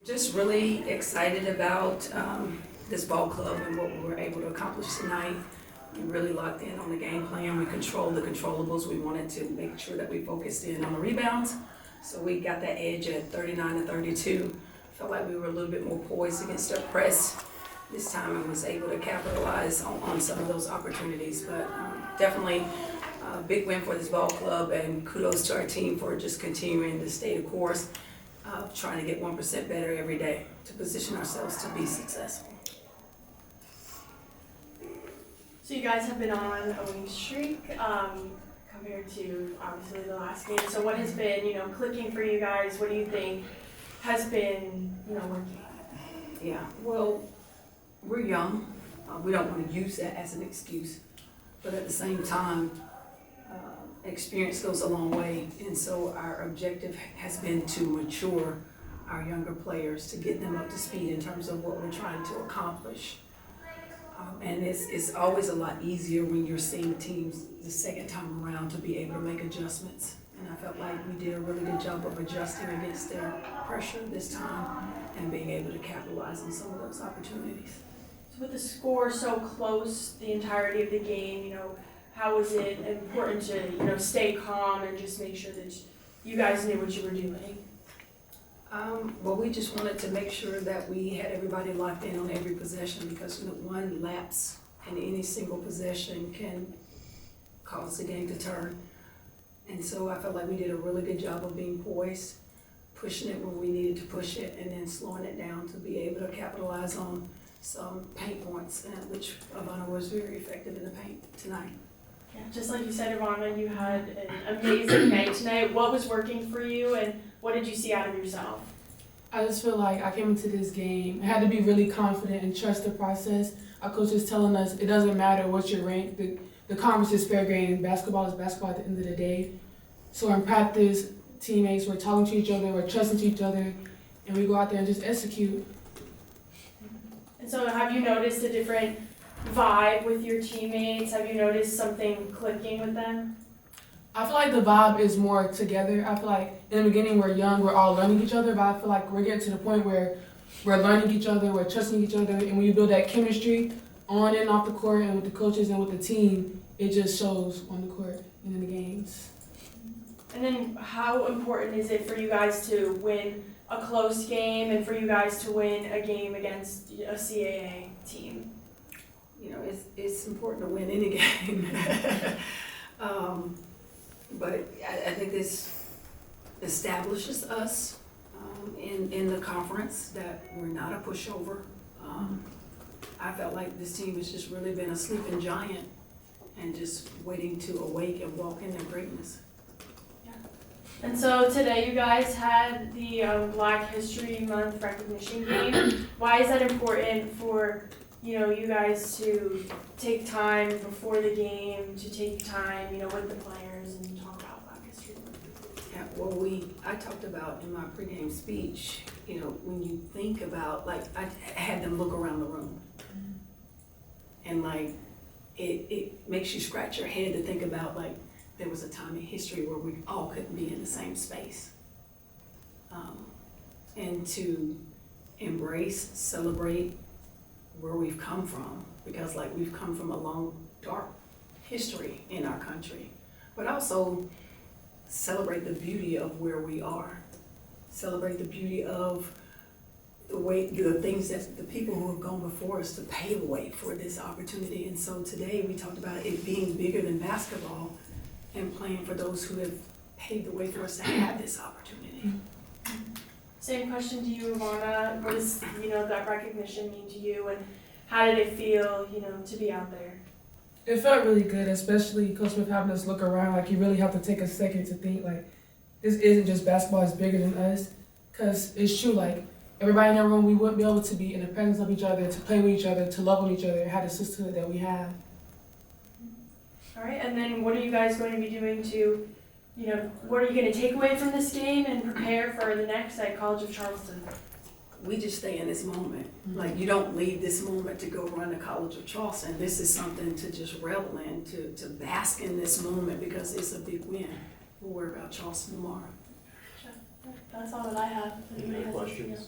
Just really excited about this ball club and what we were able to accomplish tonight. We really locked in on the game plan. We controlled the controllables. We wanted to make sure that we focused in on the rebounds. So we got that edge at 39-32. Felt like we were a little bit more poised against their press this time and was able to capitalize on some of those opportunities. But definitely a big win for this ball club, and kudos to our team for just continuing to stay the course, trying to get 1% better every day to position ourselves to be successful. So you guys have been on a winning streak compared to obviously the last game. So what has been, clicking for you guys? What do you think has been, working? Yeah, well, we're young. We don't want to use that as an excuse, but at the same time, experience goes a long way, and so our objective has been to mature our younger players, to get them up to speed in terms of what we're trying to accomplish. And it's always a lot easier when you're seeing teams the second time around to be able to make adjustments. And I felt like we did a really good job of adjusting against their pressure this time and being able to capitalize on some of those opportunities. So with the score so close the entirety of the game, how was it important to, stay calm and just make sure that you guys knew what you were doing? Well, we just wanted to make sure that we had everybody locked in on every possession, because one lapse in any single possession can cause the game to turn. And so I felt like we did a really good job of being poised, pushing it when we needed to push it, and then slowing it down to be able to capitalize on some paint points, which Ivana was very effective in the paint tonight. Yeah, just like you said, Ivana, you had an amazing night tonight. What was working for you, and what did you see out of yourself? I just feel like I came into this game, I had to be really confident and trust the process. Our coach is telling us it doesn't matter what your rank, the conference is fair game, basketball is basketball at the end of the day. So in practice, teammates, we're talking to each other, we're trusting to each other, and we go out there and just execute. And so have you noticed a different vibe with your teammates? Have you noticed something clicking with them? I feel like the vibe is more together. I feel like in the beginning we're young, we're all learning each other, but I feel like we're getting to the point where we're learning each other, we're trusting each other, and when you build that chemistry on and off the court and with the coaches and with the team, it just shows on the court and in the games. And then how important is it for you guys to win a close game and for you guys to win a game against a CAA team? It's important to win any game. But I think this establishes us in the conference that we're not a pushover. I felt like this team has just really been a sleeping giant and just waiting to awake and walk in their greatness. Yeah. And so today you guys had the Black History Month recognition game. Why is that important for you guys to take time before the game, to take time, with the players and talk about Black History Month? Yeah, well, I talked about in my pregame speech, when you think about, I had them look around the room. And it makes you scratch your head to think about, there was a time in history where we all couldn't be in the same space. And to embrace, celebrate where we've come from, because we've come from a long, dark history in our country, but also celebrate the beauty of where we are, celebrate the beauty of the things that the people who have gone before us to pave the way for this opportunity. And so today we talked about it being bigger than basketball and playing for those who have paved the way for us to have this opportunity. Same question to you, Ivana. What does that recognition mean to you, and how did it feel, to be out there? It felt really good, especially Coach Smith having us look around. You really have to take a second to think, this isn't just basketball, it's bigger than us. Because it's true, everybody in that room, we wouldn't be able to be in the presence of each other, to play with each other, to love on each other, and have the sisterhood that we have. All right, and then what are you guys going to be doing to, what are you going to take away from this game and prepare for the next at College of Charleston? We just stay in this moment. You don't leave this moment to go run to College of Charleston. This is something to just revel in, to bask in this moment, because it's a big win. We'll worry about Charleston tomorrow. That's all that I have. Any questions?